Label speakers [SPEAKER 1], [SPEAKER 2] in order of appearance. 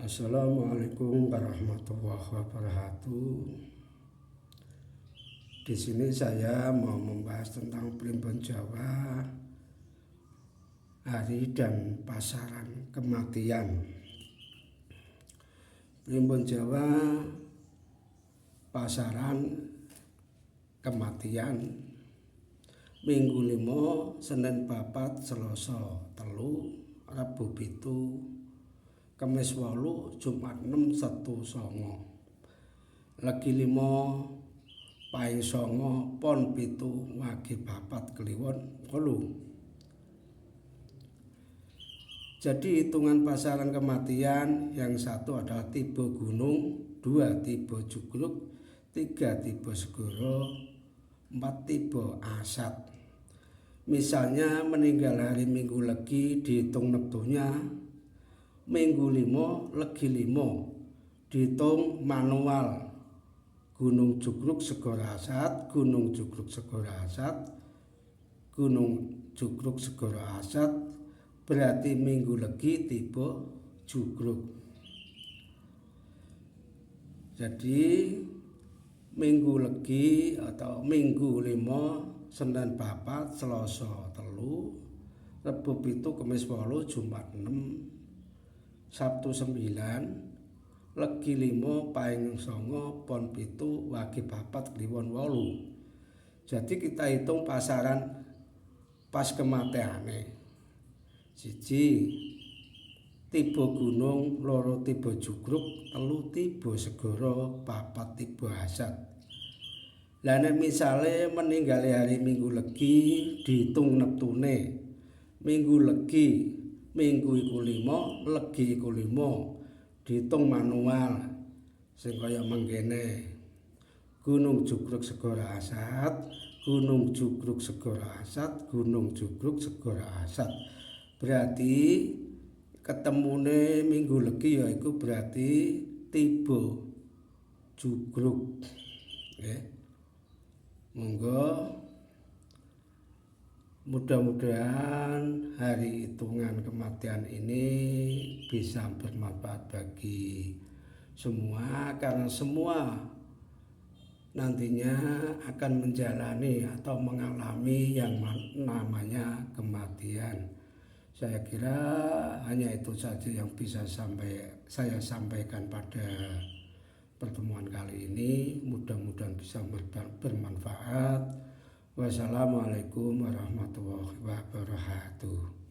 [SPEAKER 1] Assalamualaikum warahmatullahi wabarakatuh. Di sini saya mau membahas tentang Primbon Jawa, hari dan pasaran kematian. Primbon Jawa, pasaran kematian. Minggu 5, Senin 4, Selasa 3, Rabu 7, Kamis 8, Jumat 6, Sabtu 9. Legi 5, Pai 9, Pon 7, Wage 4, Kliwon 8. Jadi hitungan pasaran kematian yang satu adalah tiba gunung, 2 tiba jugruk, 3 tiba segoro, 4 tiba asat. Misalnya meninggal hari Minggu Legi dihitung neptunya Minggu 5 Legi 5 dihitung manual Gunung Jugruk Segoro Asat, Gunung Jugruk Segoro Asat, Gunung Jugruk Segoro Asat, berarti Minggu Legi tiba jugruk. Jadi Minggu Legi atau Minggu 5, Senin 4, Selasa 3, Rabu 7, Kamis 8, Jumat 6, Sabtu 9, Legi 5, Paing 9, Pon 7, Wage 4, Kliwon 8. Jadi kita hitung pasaran pas kematiane. 1 tiba gunung, 2 tiba jugruk, 3 tiba segoro, 4 tiba asat. Lah nek misale meninggal hari Minggu Legi dihitung neptune. Minggu Legi, Minggu iku 5, Legi iku 5, dihitung manual sing kaya mengkene. Gunung Jugruk Segoro Asat, Gunung Jugruk Segoro Asat, Gunung Jugruk Segoro Asat. Berarti ketemune Minggu Legi yaiku berarti tiba jugruk. Monggo mudah-mudahan hari hitungan kematian ini bisa bermanfaat bagi semua, karena semua nantinya akan menjalani atau mengalami yang namanya kematian. Saya kira hanya itu saja yang bisa saya sampaikan pada pertemuan kali ini. Mudah-mudahan bisa bermanfaat. Wassalamualaikum warahmatullahi wabarakatuh.